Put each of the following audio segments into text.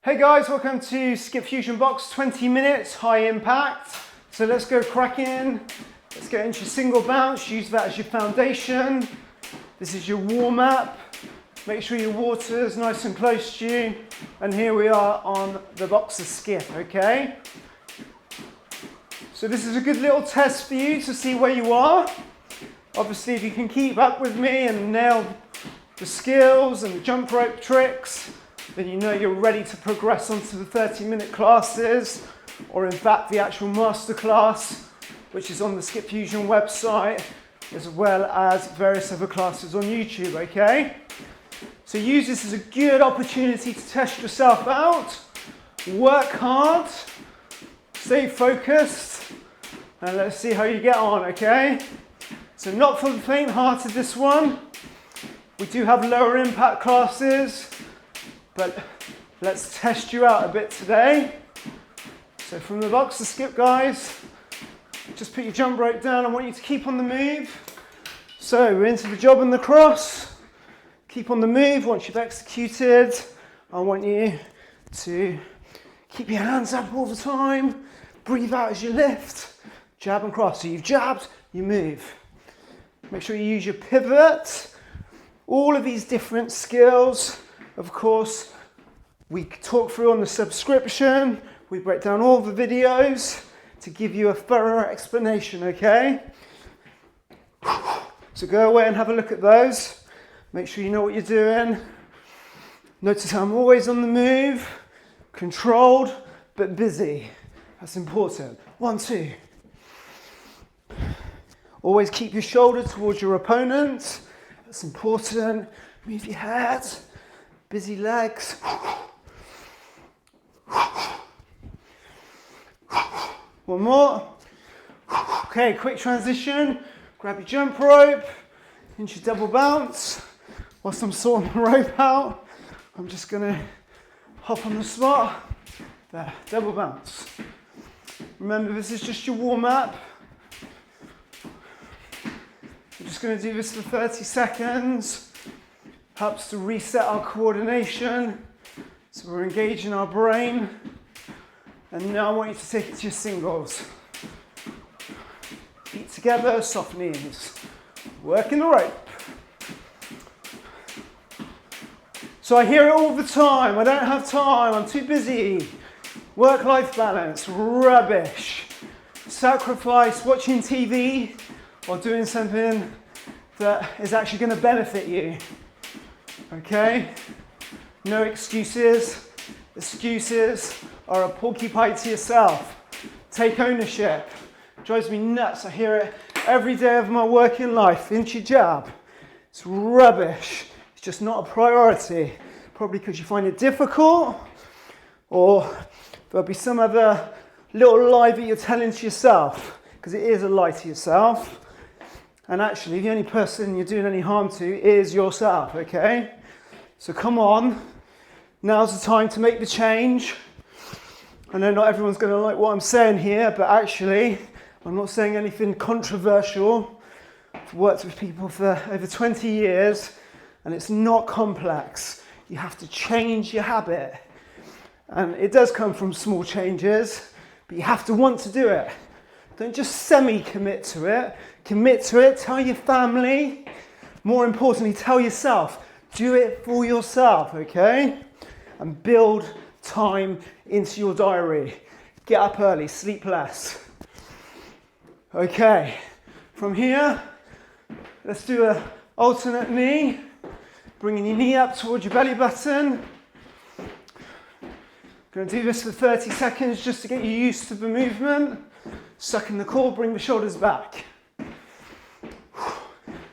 Hey guys, welcome to Skipfusion box, 20 minutes, high impact. So let's go cracking. Let's get into your single bounce, use that as your foundation. This is your warm up. Make sure your water's nice and close to you. And here we are on the boxer skip, okay? So this is a good little test for you to see where you are. Obviously, if you can keep up with me and nail the skills and the jump rope tricks, then you know you're ready to progress onto the 30-minute classes, or in fact the actual masterclass, which is on the Skipfusion website, as well as various other classes on YouTube, okay? So use this as a good opportunity to test yourself out, work hard, stay focused, and let's see how you get on, okay? So not for the faint-hearted, this one. We do have lower impact classes, but let's test you out a bit today. So from the boxer skip, guys, just put your jump rope down. I want you to keep on the move. So we're into the job and the cross. Keep on the move. Once you've executed, I want you to keep your hands up all the time. Breathe out as you lift. Jab and cross. So you've jabbed, you move. Make sure you use your pivot. All of these different skills, of course, we talk through on the subscription. We break down all the videos to give you a thorough explanation, okay? So go away and have a look at those. Make sure you know what you're doing. Notice how I'm always on the move, controlled, but busy. That's important. 1, 2. Always keep your shoulder towards your opponent. That's important. Move your head. Busy legs. One more. Okay, quick transition. Grab your jump rope into your double bounce. Whilst I'm sorting the rope out, I'm just going to hop on the spot. There, double bounce. Remember, this is just your warm up. We're just going to do this for 30 seconds. Helps to reset our coordination. So we're engaging our brain. And now I want you to take it to your singles. Feet together, soft knees. Working the rope. So I hear it all the time. I don't have time. I'm too busy. Work-life balance. Rubbish. Sacrifice watching TV or doing something that is actually going to benefit you. Okay? No excuses. Excuses are a porcupine to yourself. Take ownership. Drives me nuts. I hear it every day of my working life. Into your jab. It's rubbish. It's just not a priority. Probably because you find it difficult, or there'll be some other little lie that you're telling to yourself, because it is a lie to yourself. And actually, the only person you're doing any harm to is yourself, okay? So come on. Now's the time to make the change. I know not everyone's going to like what I'm saying here, but actually, I'm not saying anything controversial. I've worked with people for over 20 years, and it's not complex. You have to change your habit. And it does come from small changes, but you have to want to do it. Don't just semi-commit to it. Commit to it, tell your family. More importantly, tell yourself. Do it for yourself, okay? And build time into your diary. Get up early, sleep less. Okay, from here, let's do an alternate knee. Bringing your knee up towards your belly button. Going to do this for 30 seconds just to get you used to the movement. Suck in the core, bring the shoulders back.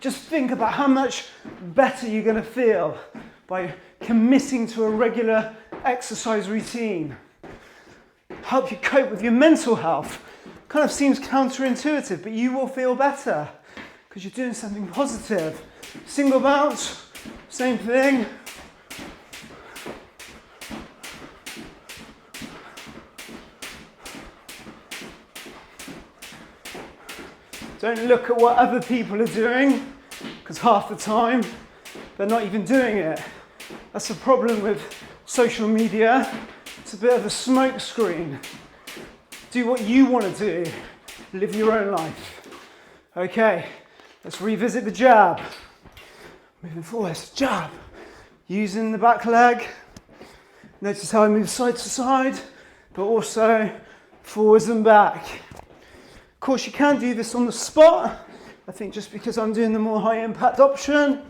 Just think about how much better you're going to feel by committing to a regular exercise routine. Help you cope with your mental health. Kind of seems counterintuitive, but you will feel better because you're doing something positive. Single bounce, same thing. Don't look at what other people are doing, because half the time they're not even doing it. That's the problem with social media. It's a bit of a smoke screen. Do what you want to do. Live your own life. Okay, let's revisit the jab. Moving forward, jab. Using the back leg. Notice how I move side to side, but also forwards and back. Of course, you can do this on the spot. I think just because I'm doing the more high impact option,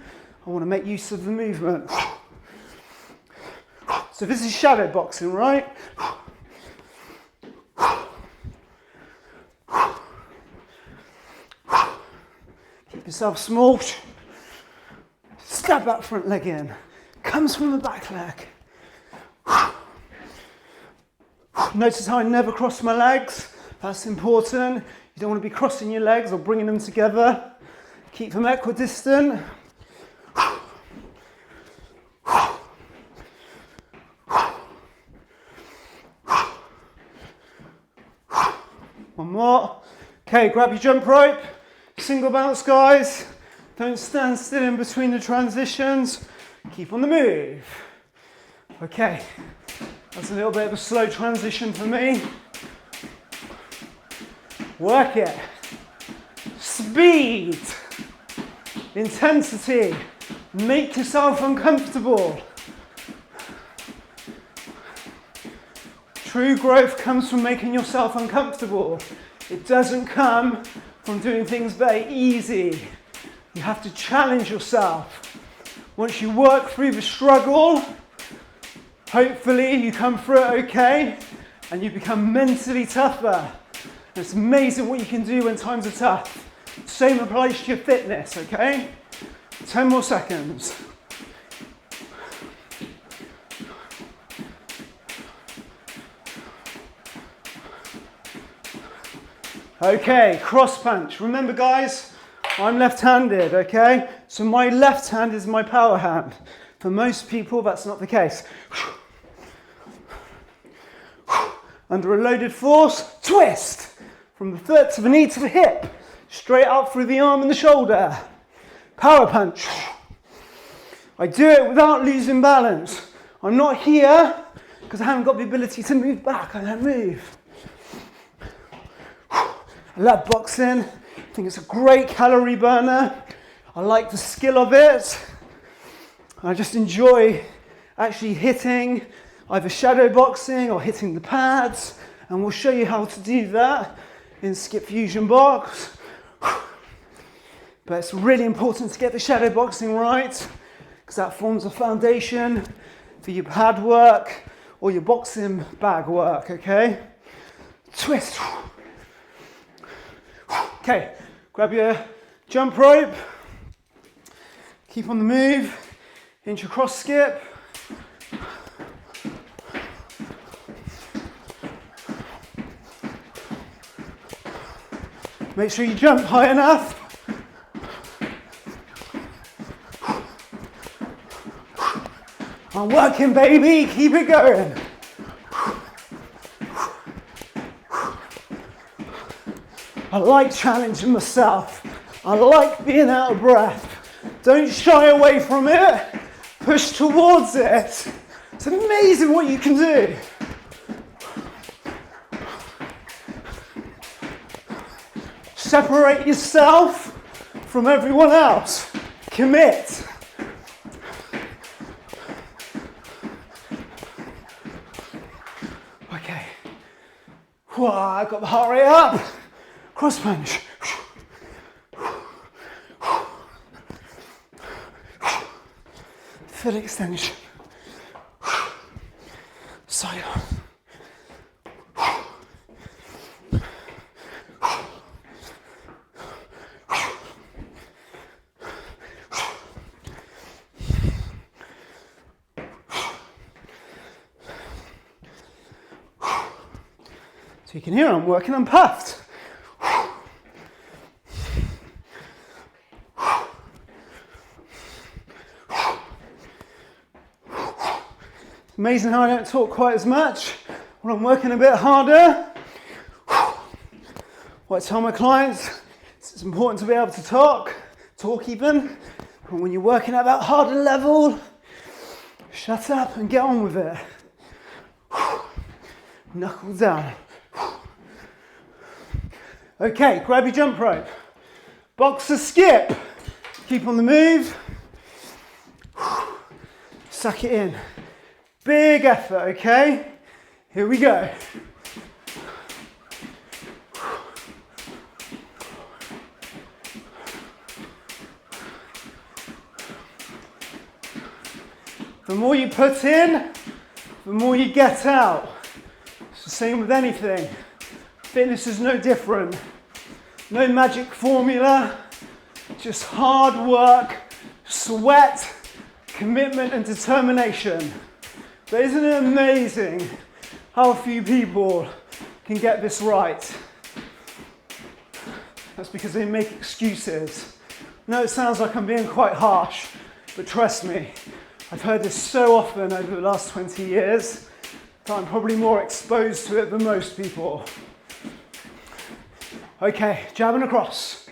I want to make use of the movement. So this is shadow boxing, right? Keep yourself small. Stab that front leg in. Comes from the back leg. Notice how I never cross my legs. That's important. You don't want to be crossing your legs or bringing them together. Keep them equidistant. One more. Okay, grab your jump rope. Single bounce, guys. Don't stand still in between the transitions. Keep on the move. Okay, that's a little bit of a slow transition for me. Work it. Speed. Intensity. Make yourself uncomfortable. True growth comes from making yourself uncomfortable. It doesn't come from doing things very easy. You have to challenge yourself. Once you work through the struggle, hopefully you come through it okay and you become mentally tougher. It's amazing what you can do when times are tough. Same applies to your fitness, okay? 10 more seconds. Okay, cross punch. Remember guys, I'm left-handed, okay? So my left hand is my power hand. For most people, that's not the case. Under a loaded force, twist. From the foot to the knee to the hip. Straight up through the arm and the shoulder. Power punch. I do it without losing balance. I'm not here because I haven't got the ability to move back. I don't move. I love boxing. I think it's a great calorie burner. I like the skill of it. I just enjoy actually hitting either shadow boxing or hitting the pads. And we'll show you how to do that in Skipfusion box. But it's really important to get the shadow boxing right because that forms a foundation for your pad work or your boxing bag work, okay? Twist. Okay, grab your jump rope, keep on the move, into cross skip. Make sure you jump high enough. I'm working, baby, keep it going. I like challenging myself. I like being out of breath. Don't shy away from it. Push towards it. It's amazing what you can do. Separate yourself from everyone else. Commit. Okay. Whoa, I got the heart rate up. Cross punch. Foot extension. Side on. So you can hear I'm working, I'm puffed. Amazing how I don't talk quite as much when I'm working a bit harder. What I tell my clients, it's important to be able to talk even. But when you're working at that harder level, shut up and get on with it. knuckle down. Okay, grab your jump rope. Boxer skip. Keep on the move. Suck it in. Big effort, okay? Here we go. The more you put in, the more you get out. It's the same with anything. Fitness is no different. No magic formula, just hard work, sweat, commitment and determination. But isn't it amazing how few people can get this right? That's because they make excuses. No, it sounds like I'm being quite harsh, but trust me, I've heard this so often over the last 20 years that I'm probably more exposed to it than most people. Okay, jabbing across.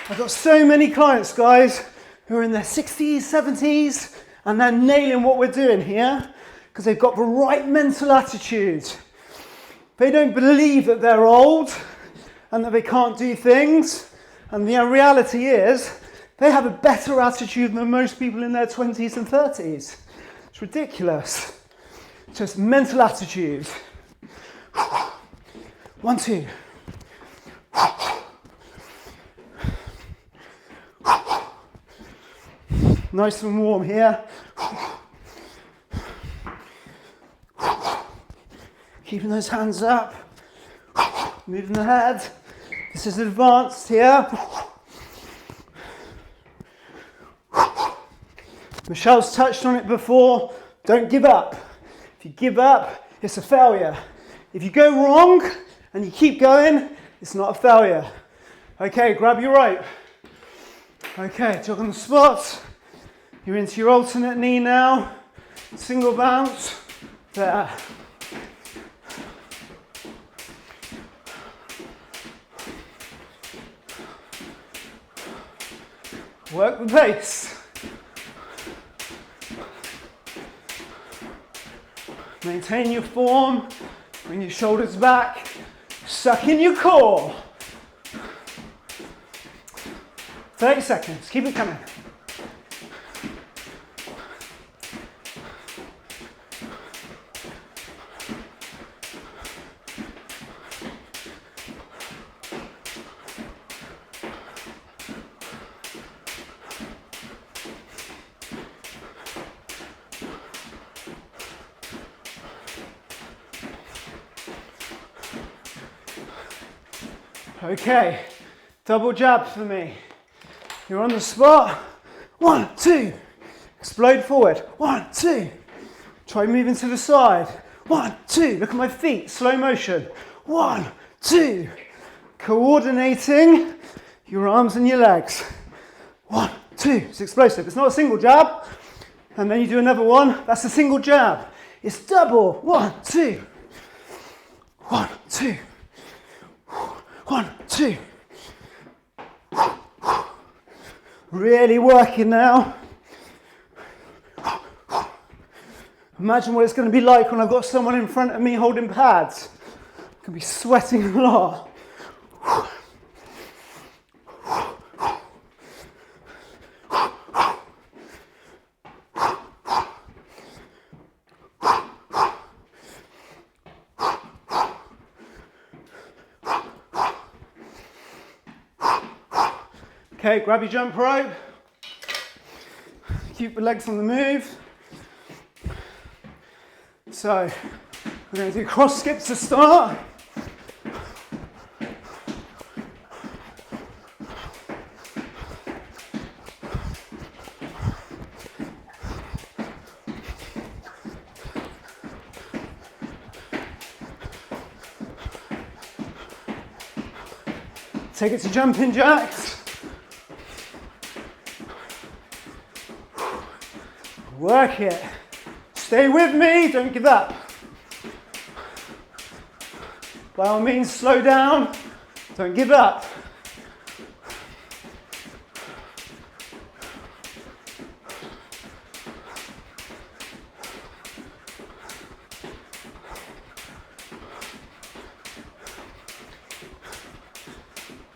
I've got so many clients, guys, who are in their 60s, 70s, and they're nailing what we're doing here because they've got the right mental attitude. They don't believe that they're old and that they can't do things, and the reality is they have a better attitude than most people in their 20s and 30s. It's ridiculous. Just mental attitude. 1, 2. Nice and warm here. Keeping those hands up. Moving the head. This is advanced here. Michelle's touched on it before. Don't give up. If you give up, it's a failure. If you go wrong and you keep going, it's not a failure. Okay, grab your rope. Okay, jog on the spot. You're into your alternate knee now. Single bounce. There. Work the pace. Maintain your form. Bring your shoulders back. Suck in your core. 30 seconds. Keep it coming. Okay, double jab for me. You're on the spot. 1, 2. Explode forward. 1, 2. Try moving to the side. 1, 2. Look at my feet. Slow motion. 1, 2. Coordinating your arms and your legs. 1, 2. It's explosive. It's not a single jab. And then you do another one. That's a single jab. It's double. 1, 2. 1, 2. 1, 2. Really working now. Imagine what it's going to be like when I've got someone in front of me holding pads. I'm going to be sweating a lot. Okay, grab your jump rope. Keep the legs on the move. So, we're going to do cross skips to start. Take it to jumping jacks. Work it. Stay with me, don't give up. By all means, slow down, don't give up.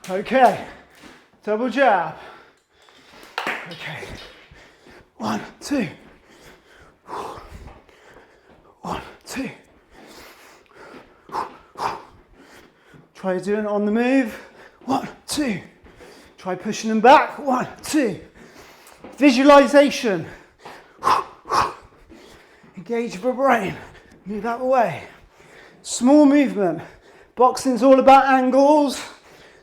Okay, double jab. Okay, 1, 2. 1, 2. Try doing it on the move. 1, 2. Try pushing them back. 1, 2. Visualization. Engage the brain. Move out of the way. Small movement. Boxing's all about angles.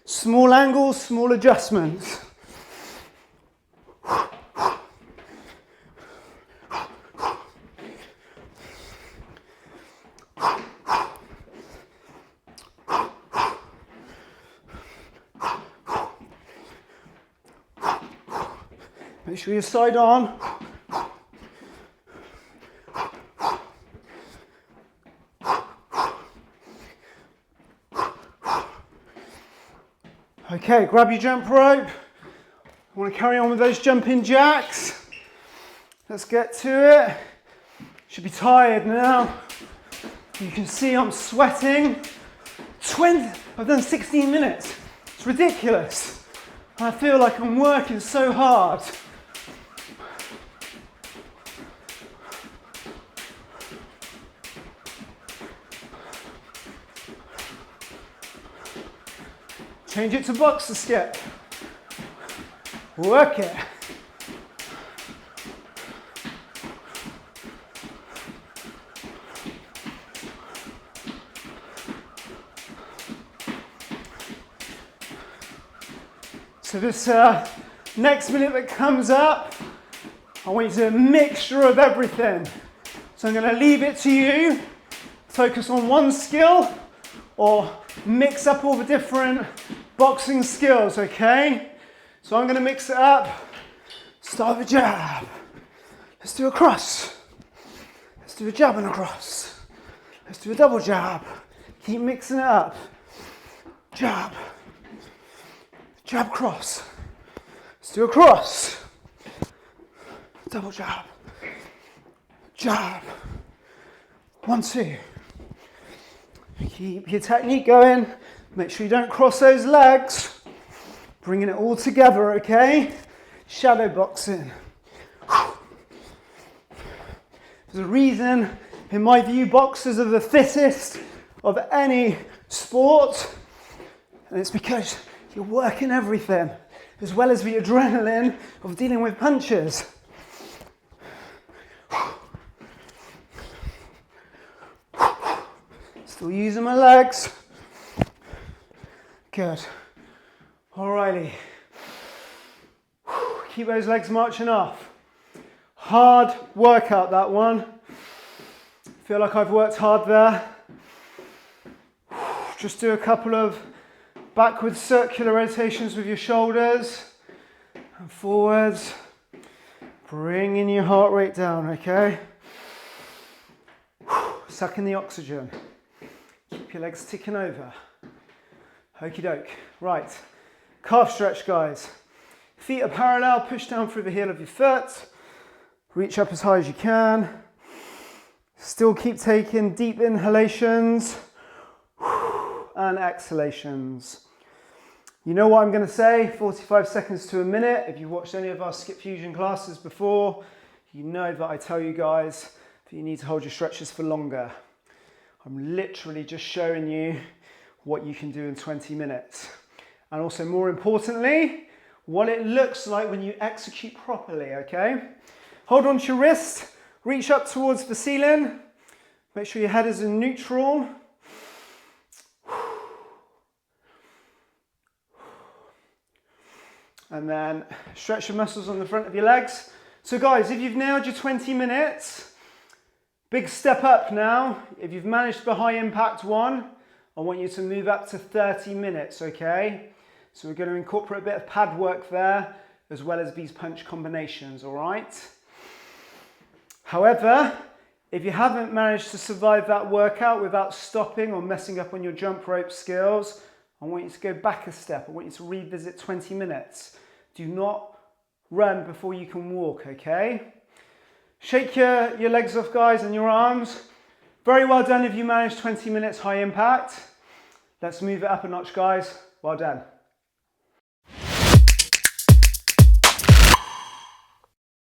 Small angles, small adjustments. Make sure you're side on. Okay, grab your jump rope. I want to carry on with those jumping jacks. Let's get to it. Should be tired now. You can see I'm sweating. I've done 16 minutes. It's ridiculous. I feel like I'm working so hard. Change it to boxer skip. Work it. So this next minute that comes up, I want you to do a mixture of everything. So I'm going to leave it to you. Focus on one skill or mix up all the different boxing skills, okay? So I'm going to mix it up. Start with a jab. Let's do a cross. Let's do a jab and a cross. Let's do a double jab. Keep mixing it up. Jab. Jab, cross. Let's do a cross. Double jab. Jab. 1, 2. Keep your technique going. Make sure you don't cross those legs. Bringing it all together, okay? Shadow boxing. There's a reason, in my view, boxers are the fittest of any sport. And it's because you're working everything, as well as the adrenaline of dealing with punches. Still using my legs. Good. Alrighty. Keep those legs marching off. Hard workout, that one. Feel like I've worked hard there. Just do a couple of backwards circular rotations with your shoulders and forwards. Bringing your heart rate down, okay? Sucking the oxygen. Keep your legs ticking over. Okie doke. Right. Calf stretch, guys. Feet are parallel. Push down through the heel of your foot. Reach up as high as you can. Still keep taking deep inhalations and exhalations. You know what I'm going to say, 45 seconds to a minute. If you've watched any of our Skipfusion classes before, you know that I tell you guys that you need to hold your stretches for longer. I'm literally just showing you what you can do in 20 minutes. And also, more importantly, what it looks like when you execute properly, okay? Hold on to your wrist, reach up towards the ceiling. Make sure your head is in neutral. And then stretch your muscles on the front of your legs. So guys, if you've nailed your 20 minutes, big step up now. If you've managed the high impact one, I want you to move up to 30 minutes, okay? So we're going to incorporate a bit of pad work there, as well as these punch combinations, all right? However, if you haven't managed to survive that workout without stopping or messing up on your jump rope skills, I want you to go back a step. I want you to revisit 20 minutes. Do not run before you can walk, okay? Shake your legs off, guys, and your arms. Very well done if you managed 20 minutes high impact. Let's move it up a notch, guys. Well done.